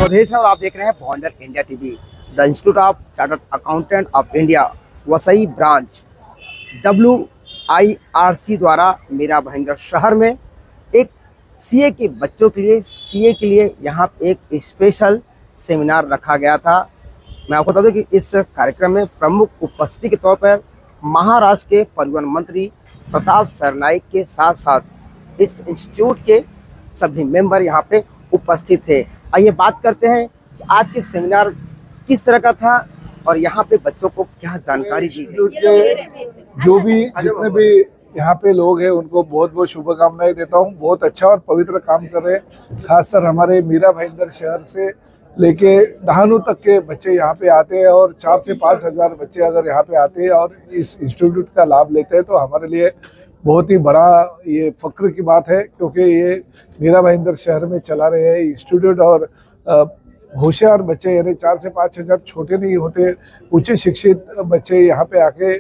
नाम अवधेश है और आप देख रहे हैं बॉन्डर India TV. The institute of chartered accountant of India Vasai branch WIRC द्वारा मीरा भाईंदर शहर में एक सीए के बच्चों के लिए यहाँ एक स्पेशल सेमिनार रखा गया था। मैं आपको बता दूं कि इस कार्यक्रम में प्रमुख उपस्थिति के तौर पर महाराष्ट्र के परिवहन मंत्री प्रताप सरनाईक के साथ साथ इस इंस्टीट्यूट के सभी मेंबर यहाँ पे उपस्थित थे। आइए बात करते हैं कि आज के सेमिनार किस तरह का था और यहाँ पे बच्चों को क्या जानकारी दी गई। जो भी जितने भी यहाँ पे लोग हैं उनको बहुत बहुत शुभकामनाएं देता हूँ। बहुत अच्छा और पवित्र काम कर रहे हैं। खासकर हमारे मीरा भाईंदर शहर से लेके डहानू तक के बच्चे यहाँ पे आते हैं और 4 से 5 हज़ार बच्चे अगर यहाँ पे आते हैं और इस इंस्टीट्यूट का लाभ लेते हैं तो हमारे लिए बहुत ही बड़ा ये फक्र की बात है, क्योंकि ये मीरा भाईंदर शहर में चला रहे हैं इंस्टीट्यूट। और होशियार बच्चे यानी 4 से 5 हज़ार छोटे नहीं होते, उच्च शिक्षित बच्चे यहाँ पे आके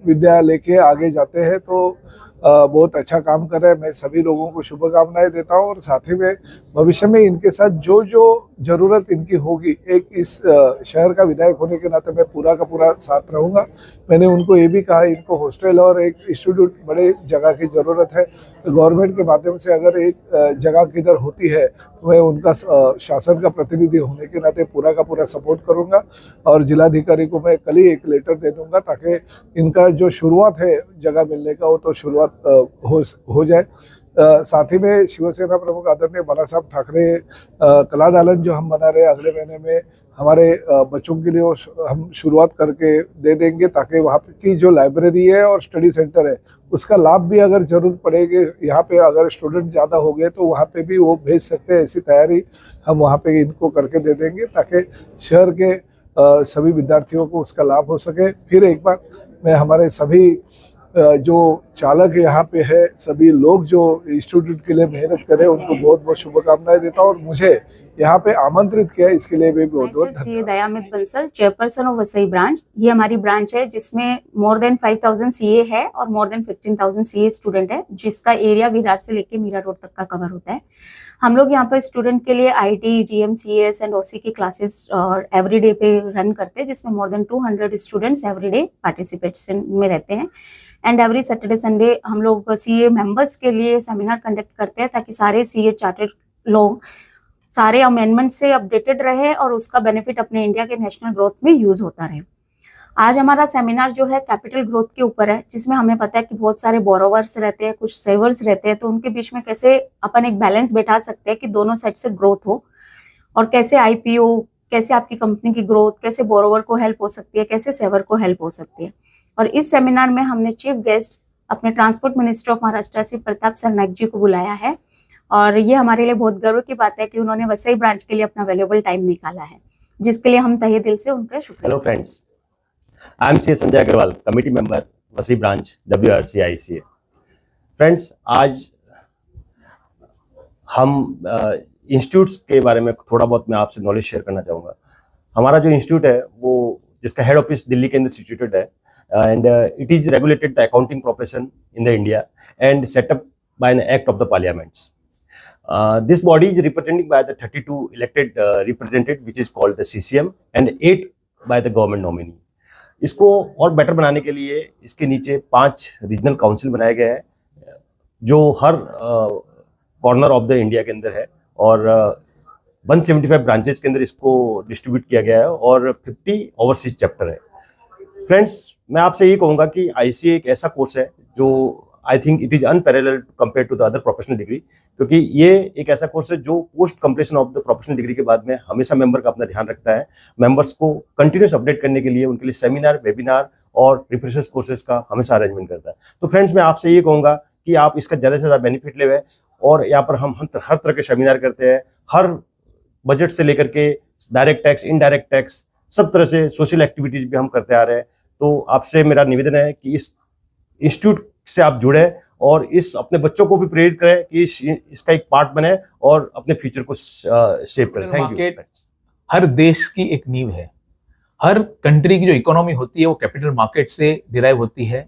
विद्या लेके आगे जाते हैं। तो बहुत अच्छा काम कर रहे हैं। मैं सभी लोगों को शुभकामनाएं देता हूं और साथ ही में भविष्य में इनके साथ जो जो जरूरत इनकी होगी, एक इस शहर का विधायक होने के नाते मैं पूरा का पूरा साथ रहूंगा। मैंने उनको ये भी कहा इनको हॉस्टल और एक इंस्टीट्यूट बड़े जगह की ज़रूरत है, तो गवर्नमेंट के माध्यम से अगर एक जगह किधर होती है तो मैं उनका शासन का प्रतिनिधि होने के नाते पूरा का पूरा सपोर्ट करूंगा। और जिलाधिकारी को मैं कल ही एक लेटर दे दूंगा ताकि इनका जो शुरुआत है जगह मिलने का वो तो शुरुआत हो जाए। साथ ही में शिवसेना प्रमुख आदरणीय बालासाहब ठाकरे कला दालन जो हम बना रहे हैं अगले महीने में हमारे बच्चों के लिए वो हम शुरुआत करके दे देंगे, ताकि वहाँ की जो लाइब्रेरी है और स्टडी सेंटर है उसका लाभ भी अगर जरूरत पड़ेगी, यहाँ पे अगर स्टूडेंट ज़्यादा हो गए तो वहाँ पे भी वो भेज सकते हैं। ऐसी तैयारी हम वहाँ पे इनको करके दे देंगे ताकि शहर के सभी विद्यार्थियों को उसका लाभ हो सके। फिर एक बार मैं हमारे सभी जो चालक यहाँ पे है, सभी लोग जो इंस्टीट्यूट के लिए मेहनत करें, उनको बहुत बहुत शुभकामनाएं देता हूँ और मुझे यहाँ पे आमंत्रित किया इसके लिए भी बहुत बहुत धन्यवाद। Dayamit Bansal, chairperson of Vasai branch. ये हमारी ब्रांच है जिसमें मोर देन 5000 सीए है और मोर देन 15,000 सीए स्टूडेंट है, जिसका एरिया विरार से लेके मीरा रोड तक का कवर होता है। हम लोग यहाँ पर स्टूडेंट के लिए IT, GM, CS and OC की क्लासेस और एवरीडे पे रन करते हैं, जिसमें more than 200 students everyday participation में रहते हैं। एंड एवरी सैटरडे संडे हम लोग CA मेंबर्स के लिए सेमिनार कंडक्ट करते हैं ताकि सारे CA चार्टर्ड लोग सारे अमेंडमेंट से अपडेटेड रहे और उसका बेनिफिट अपने इंडिया के नेशनल ग्रोथ में यूज होता रहे। आज हमारा सेमिनार जो है कैपिटल ग्रोथ के ऊपर है, जिसमें हमें पता है कि बहुत सारे बोरोवर्स रहते हैं, कुछ सेवर्स रहते हैं, तो उनके बीच में कैसे अपन एक बैलेंस बैठा सकते हैं कि दोनों साइड से ग्रोथ हो, और कैसे IPO, कैसे आपकी कंपनी की ग्रोथ, कैसे बोरोवर को हेल्प हो सकती है, कैसे सेवर को हेल्प हो सकती है। और इस सेमिनार में हमने चीफ गेस्ट अपने transport minister of Maharashtra Shri Pratap Sarnaik ji को बुलाया है, और ये हमारे लिए बहुत गर्व की बात है कि उन्होंने वसई ब्रांच के लिए अपना वैल्यूएबल टाइम निकाला है, जिसके लिए हम तहे दिल से उनका शुक्रिया। Hello friends, I am C Sanjay Agarwal, committee member Vasai branch WRC ICA। Friends, आज हम इंस्टीट्यूट्स के बारे में थोड़ा बहुत मैं आपसे नॉलेज शेयर करना चाहूँगा। हमारा जो इंस्टीट्यूट है वो जिसका हेड ऑफिस दिल्ली के अंदर सिचुएटेड है, and it is regulated the accounting profession in the India and set up by an act of the parliaments. This body is represented by the 32 elected representatives, which is called the CCM, and 8 by the government nominee. इसको और better बनाने के लिए इसके नीचे 5 regional council बनाए गए हैं जो हर कॉर्नर ऑफ द इंडिया के अंदर है, और 175 ब्रांचेस के अंदर इसको डिस्ट्रीब्यूट किया गया है और 50 ओवरसीज चैप्टर है। फ्रेंड्स, मैं आपसे ये कहूँगा कि ICA एक ऐसा कोर्स है जो I think it is unparalleled compare to the other professional degree, क्योंकि ये एक ऐसा कोर्स है जो post completion of the professional degree के बाद में हमेशा मेंबर का अपना ध्यान रखता है। मेंबर्स को कंटिन्यूस अपडेट करने के लिए उनके लिए सेमिनार, वेबिनार और रिफ्रेशर्स कोर्सेज का हमेशा अरेंजमेंट करता है। तो फ्रेंड्स, मैं आपसे ये कहूँगा कि आप इसका ज़्यादा से ज़्यादा बेनिफिट ले, और यहाँ पर हम हर तरह के सेमिनार करते हैं, हर बजट से लेकर के डायरेक्ट टैक्स, इनडायरेक्ट टैक्स, सब तरह से सोशल एक्टिविटीज़ भी हम करते आ रहे हैं। तो आपसे मेरा निवेदन है कि इस इंस्टीट्यूट से आप जुड़े और इस अपने बच्चों को भी प्रेरित करें कि इसका एक पार्ट बने और अपने फ्यूचर को शेप करें। Thank you. हर देश की एक नींव है। हर कंट्री की जो इकोनॉमी होती है वो कैपिटल मार्केट से डिराइव होती है,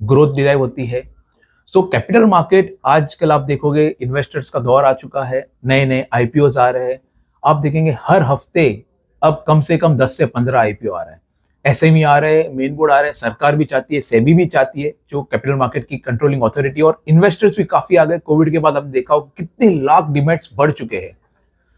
ग्रोथ डिराइव होती है। सो कैपिटल मार्केट आजकल आप देखोगे इन्वेस्टर्स का दौर आ चुका है, नए नए IPOs आ रहे हैं। आप देखेंगे हर हफ्ते अब कम से कम 10 से 15 आईपीओ आ रहे हैं, एसएमई आ रहे हैं, मेन बोर्ड आ रहे हैं, सरकार भी चाहती है, सेबी भी चाहती है, जो कैपिटल मार्केट की कंट्रोलिंग अथॉरिटी, और इन्वेस्टर्स भी काफी आ गए। कोविड के बाद हमने देखा हो कितने लाख डिमेट्स बढ़ चुके हैं।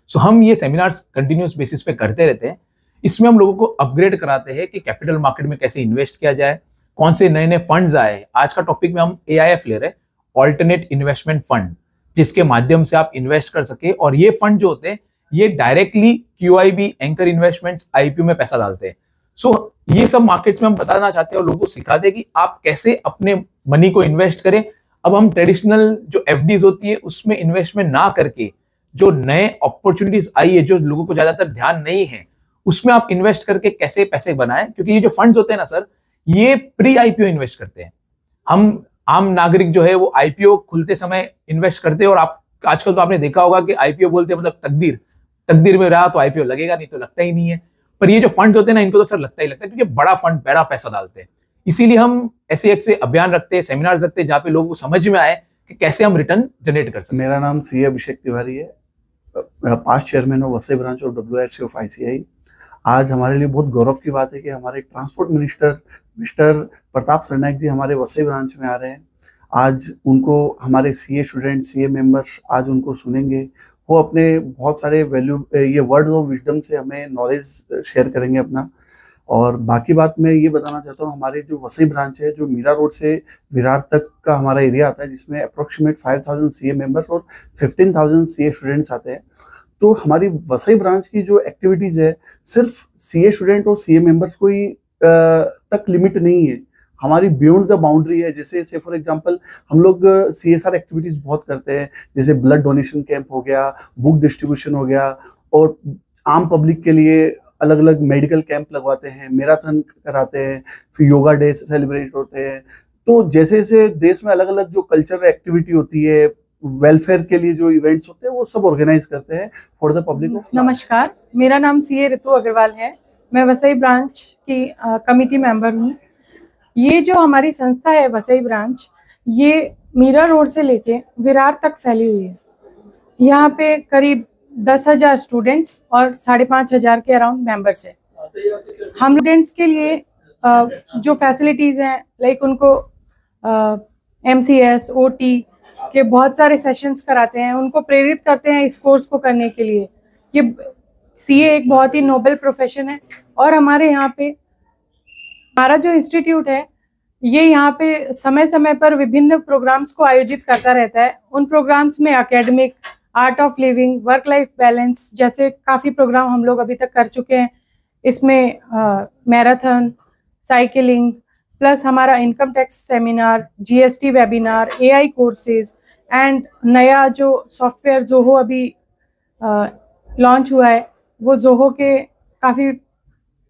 सो हम ये सेमिनार्स कंटिन्यूस बेसिस पे करते रहते हैं। इसमें हम लोगों को अपग्रेड कराते हैं कि कैपिटल मार्केट में कैसे इन्वेस्ट किया जाए, कौन से नए नए फंड्स आए। आज का टॉपिक में हम AIF ले रहे हैं, ऑल्टरनेट इन्वेस्टमेंट फंड, जिसके माध्यम से आप इन्वेस्ट कर सके। और ये फंड जो होते हैं ये directly QIB, anchor investments, IPO में पैसा डालते हैं। सो ये सब मार्केट्स में हम बताना चाहते हैं और लोगों को सिखाते हैं कि आप कैसे अपने मनी को इन्वेस्ट करें। अब हम ट्रेडिशनल जो FDs होती है उसमें इन्वेस्टमेंट ना करके जो नए अपॉर्चुनिटीज आई है, जो लोगों को ज्यादातर ध्यान नहीं है, उसमें आप इन्वेस्ट करके कैसे पैसे बनाएं। क्योंकि ये जो फंड्स होते हैं ना सर, ये प्री IPO इन्वेस्ट करते हैं। हम आम नागरिक जो है वो IPO खुलते समय इन्वेस्ट करते हैं, और आप आजकल तो आपने देखा होगा कि IPO बोलते हैं मतलब तकदीर में रहा तो IPO लगेगा, नहीं तो लगता ही नहीं है। पर ये जो फंड्स होते हैं ना, इनको तो सर लगता ही लगता है, क्योंकि बड़ा फंड बड़ा पैसा डालते हैं। इसीलिए हम ऐसे अभियान रखते हैं, सेमिनार रखते हैं, जहाँ पे लोगों को समझ में आए कि कैसे हम रिटर्न जनरेट कर सकते हैं। मेरा नाम CA अभिषेक तिवारी है, past chairman of Vasai branch और WIRC ऑफ ICI। आज हमारे लिए बहुत गौरव की बात है कि हमारे transport minister mister Pratap Sarnaik ji हमारे वसई ब्रांच में आ रहे हैं। आज उनको हमारे CA स्टूडेंट, CA मेंबर्स आज उनको सुनेंगे। वो अपने बहुत सारे वैल्यू, ये वर्ड ऑफ विजडम से हमें नॉलेज शेयर करेंगे अपना। और बाकी बात मैं ये बताना चाहता हूँ, हमारे जो वसई ब्रांच है, जो मीरा रोड से विरार तक का हमारा एरिया आता है, जिसमें अप्रोक्सीमेट 5000 CA मेंबर्स और 15,000 CA स्टूडेंट्स आते हैं। तो हमारी वसई ब्रांच की जो एक्टिविटीज़ है, सिर्फ CA स्टूडेंट और CA मेंबर्स को ही तक लिमिट नहीं है, हमारी बियॉन्ड द बाउंड्री है। जैसे फॉर एग्जांपल हम लोग CSR एक्टिविटीज़ बहुत करते हैं, जैसे ब्लड डोनेशन कैंप हो गया, बुक डिस्ट्रीब्यूशन हो गया, और आम पब्लिक के लिए अलग अलग मेडिकल कैंप लगवाते हैं, मैराथन कराते हैं, फिर योगा डे से सेलिब्रेट होते हैं। तो जैसे जैसे देश में अलग अलग जो कल्चरल एक्टिविटी होती है, वेलफेयर के लिए जो इवेंट्स होते हैं, वो सब ऑर्गेनाइज करते हैं फॉर द पब्लिक ऑफ। नमस्कार, मेरा नाम CA ऋतु अग्रवाल है। मैं वसई ब्रांच की कमिटी मेंबर हूँ। ये जो हमारी संस्था है वसई ब्रांच, ये मीरा रोड से लेके विरार तक फैली हुई है। यहाँ पे करीब 10,000 स्टूडेंट्स और 5,500 के अराउंड मेंबर्स है। हम स्टूडेंट्स के लिए जो फैसिलिटीज़ हैं, लाइक उनको MCS, OT के बहुत सारे सेशंस कराते हैं, उनको प्रेरित करते हैं इस कोर्स को करने के लिए। ये CA एक बहुत ही नोबल प्रोफेशन है, और हमारे यहाँ पे हमारा जो इंस्टीट्यूट है, ये यहाँ पे समय समय पर विभिन्न प्रोग्राम्स को आयोजित करता रहता है। उन प्रोग्राम्स में academic, art of living, work life balance जैसे काफ़ी प्रोग्राम हम लोग अभी तक कर चुके हैं। इसमें मैराथन, साइकिलिंग, प्लस हमारा income tax seminar, GST webinar, AI courses, and नया जो सॉफ्टवेयर जोहो अभी लॉन्च हुआ है, वो जोहो के काफ़ी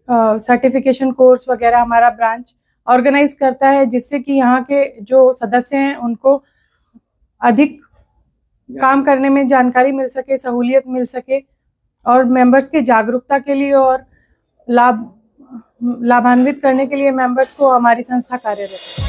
सर्टिफिकेशन कोर्स वगैरह हमारा ब्रांच ऑर्गेनाइज करता है, जिससे कि यहाँ के जो सदस्य हैं उनको अधिक काम करने में जानकारी मिल सके, सहूलियत मिल सके, और मेंबर्स के जागरूकता के लिए और लाभान्वित करने के लिए मेंबर्स को हमारी संस्था कार्यरत है।